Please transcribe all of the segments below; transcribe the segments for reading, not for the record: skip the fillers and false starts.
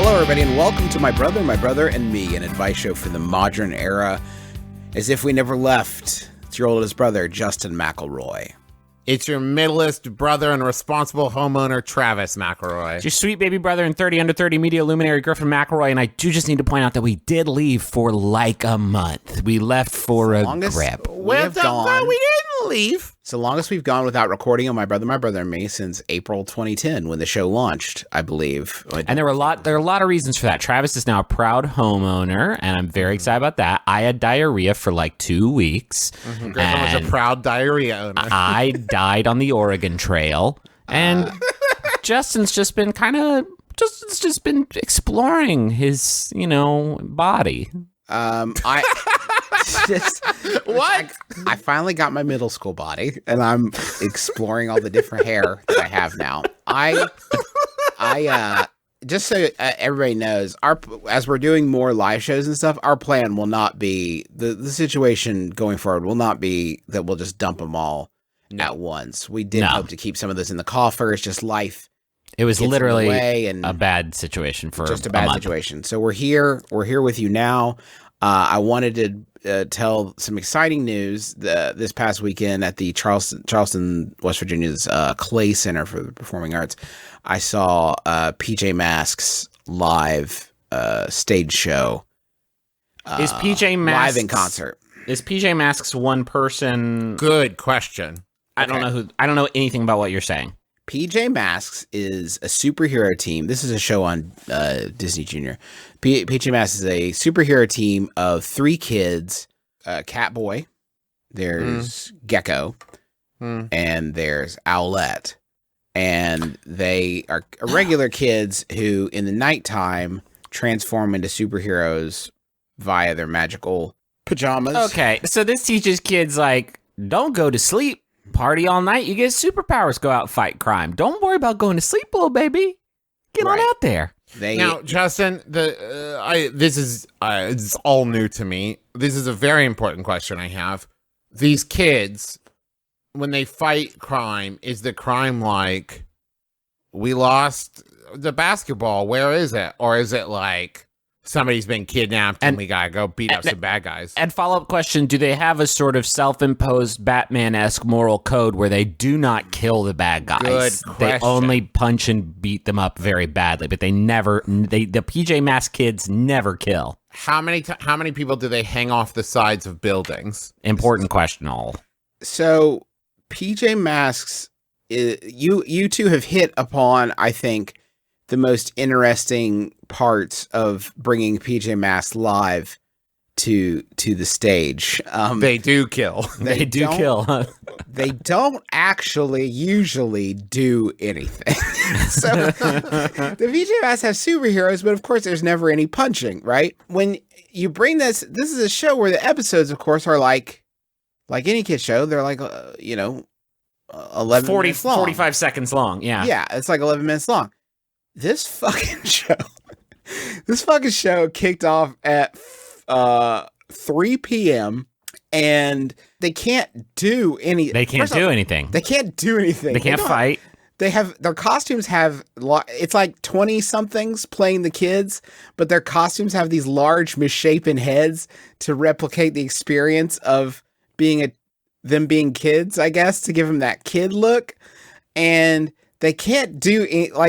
Hello, everybody, and welcome to My Brother, and Me, an advice show for the modern era. As if we never left, it's your oldest brother, Justin McElroy. It's your middleest brother and responsible homeowner, Travis McElroy. It's your sweet baby brother and 30 under 30 media luminary, Griffin McElroy, and I do just need to point out that we did leave for like a month. We left for a grip. We didn't leave. It's the longest we've gone without recording on My Brother, and Me since April 2010 when the show launched, I believe. And there are a lot of reasons for that. Travis is now a proud homeowner, and I'm very excited about that. I had diarrhea for like 2 weeks. Griffin was a proud diarrhea owner. I died on the Oregon Trail, and Justin's just been just been exploring his, body. I finally got my middle school body, and I'm exploring all the different hair that I have now. Just so everybody knows, as we're doing more live shows and stuff, our plan will not be the situation going forward will not be that we'll just dump them all at once. We did hope to keep some of this in the coffer. It's just life. It was literally and a bad situation for just a bad situation. So we're here with you now. I wanted to tell some exciting news. This past weekend at the Charleston, West Virginia's Clay Center for the Performing Arts, I saw PJ Masks live stage show. Is PJ Masks live in concert? Is PJ Masks one person? Good question. I don't know anything about what you're saying. PJ Masks is a superhero team. This is a show on Disney Junior. PJ Masks is a superhero team of 3 kids. Catboy, there's Gecko, and there's Owlette. And they are regular kids who, in the nighttime, transform into superheroes via their magical pajamas. Okay, so this teaches kids, don't go to sleep. Party all night, you get superpowers, go out, fight crime. Don't worry about going to sleep, little baby. Get on out there. Now, Justin, this is it's all new to me. This is a very important question I have. These kids, when they fight crime, is the crime like, we lost the basketball, where is it? Or is it like, somebody's been kidnapped and we gotta go beat up some bad guys? And follow-up question, do they have a sort of self-imposed Batman-esque moral code where they do not kill the bad guys? Good question. They only punch and beat them up very badly, but the PJ Masks kids never kill. How many people do they hang off the sides of buildings? Important question, all. So, PJ Masks, you two have hit upon, I think, the most interesting parts of bringing PJ Masks live to the stage. They do kill. They do kill. Huh? They don't actually usually do anything. So the PJ Masks have superheroes, but of course there's never any punching, right? When you bring this is a show where the episodes, of course, are like any kid show. They're 11 minutes long. 45 seconds long, yeah. Yeah, it's like 11 minutes long. This fucking show kicked off at 3 p.m. and they can't do anything. They can't do anything. They can't do anything. They can't fight. They have their costumes have it's like 20-somethings playing the kids, but their costumes have these large misshapen heads to replicate the experience of them being kids, I guess, to give them that kid look. And they can't do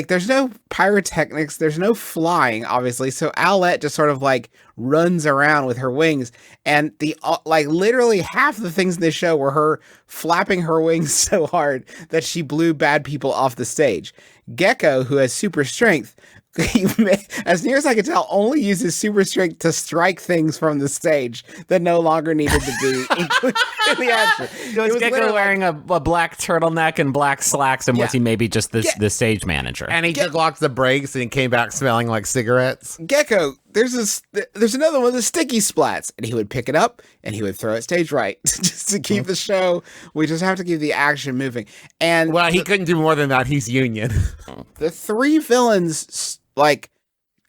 there's no pyrotechnics, there's no flying, obviously. So Owlette just sort of runs around with her wings, and literally half the things in this show were her flapping her wings so hard that she blew bad people off the stage. Gecko, who has super strength, as near as I can tell, only uses super strength to strike things from the stage that no longer needed to be included in the action. So it's Gecko wearing a black turtleneck and black slacks, and was he maybe just the stage manager? And he just locked the brakes and he came back smelling like cigarettes. Gecko, there's another one of the sticky splats, and he would pick it up and he would throw it stage right just to keep the show. We just have to keep the action moving. And he couldn't do more than that. He's union. The 3 villains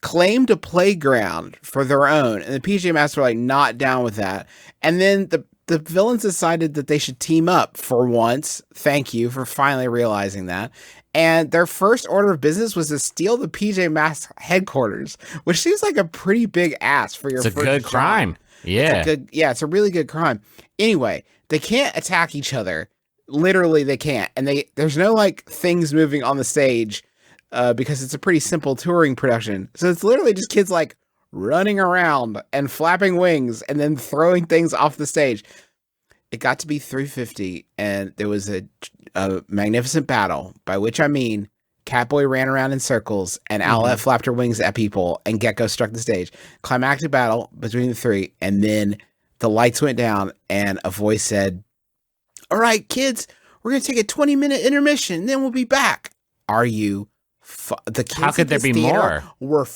claimed a playground for their own, and the PJ Masks were not down with that. And then the villains decided that they should team up for once. Thank you for finally realizing that. And their first order of business was to steal the PJ Masks headquarters, which seems like a pretty big ass for your It's a first good job. crime. Yeah. It's a really good crime. Anyway, they can't attack each other. Literally, they can't. And there's no like things moving on the stage because it's a pretty simple touring production. So it's literally just kids like running around and flapping wings and then throwing things off the stage. It got to be 3:50 and there was a magnificent battle, by which I mean Catboy ran around in circles and Owlette flapped her wings at people and Gecko struck the stage. Climactic battle between the three, and then the lights went down and a voice said, "All right, kids, we're going to take a 20-minute intermission and then we'll be back." Are you the kids How could there be more? Were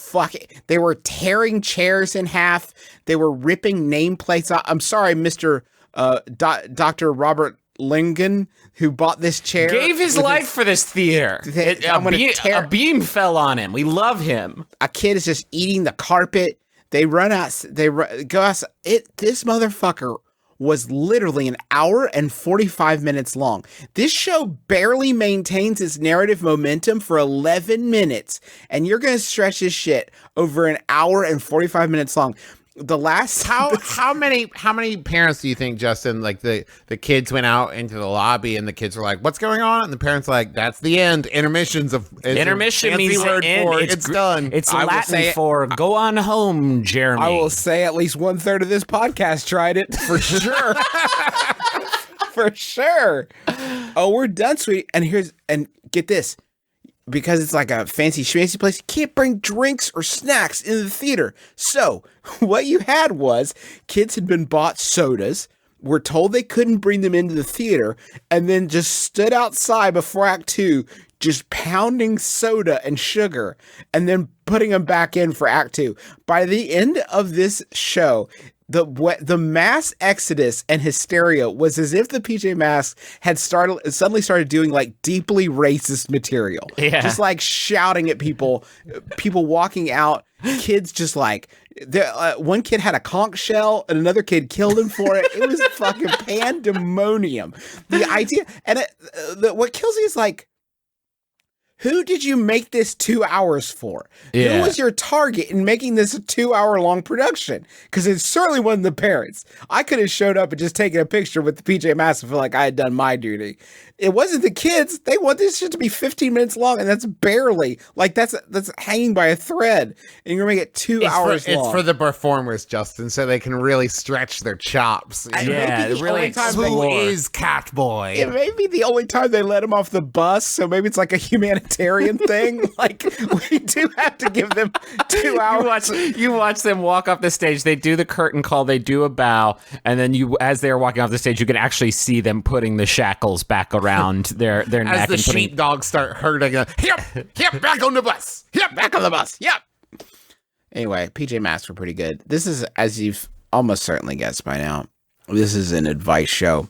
they were tearing chairs in half. They were ripping nameplates off. I'm sorry, Mr. Dr. Robert Lingen, who bought this chair, Gave his life for this theater. A beam fell on him. We love him. A kid is just eating the carpet. They run out. Go out. This motherfucker was literally an hour and 45 minutes long. This show barely maintains its narrative momentum for 11 minutes, and you're going to stretch this shit over an hour and 45 minutes long. The last how many parents do you think, Justin, like the kids went out into the lobby and the kids were like, "What's going on?" And the parents were like, "That's the end." Intermission means word for it's done. It's Latin for go on home, Jeremy. I will say at least 1/3 of this podcast tried it for sure. For sure. Oh, we're done, sweetie. And get this. Because it's like a fancy schmancy place, you can't bring drinks or snacks into the theater. So what you had was kids had been bought sodas, were told they couldn't bring them into the theater, and then just stood outside before Act 2, just pounding soda and sugar, and then putting them back in for Act 2. By the end of this show, the mass exodus and hysteria was as if the PJ Masks had suddenly started doing like deeply racist material. Yeah. Just like shouting at people walking out, kids just like, one kid had a conch shell and another kid killed him for it. It was fucking pandemonium. The idea, and what kills me is like, who did you make this 2 hours for? Yeah. Who was your target in making this a 2-hour-long production? Because it certainly wasn't the parents. I could have showed up and just taken a picture with the PJ Masks and feel like I had done my duty. It wasn't the kids. They want this shit to be 15 minutes long, and that's barely, like, that's hanging by a thread. And you're going to make it 2 hours long. It's for the performers, Justin, so they can really stretch their chops. Yeah, it really Who is Catboy? It may be the only time they let him off the bus, so maybe it's like a humanitarian thing. Like, we do have to give them 2 hours. You watch them walk off the stage. They do the curtain call. They do a bow, and then as they're walking off the stage, you can actually see them putting the shackles back around their neck. As the and putting... sheepdogs start herding, yep, back on the bus. Yep, back on the bus. Yep. Anyway, PJ Masks were pretty good. This is, as you've almost certainly guessed by now, this is an advice show.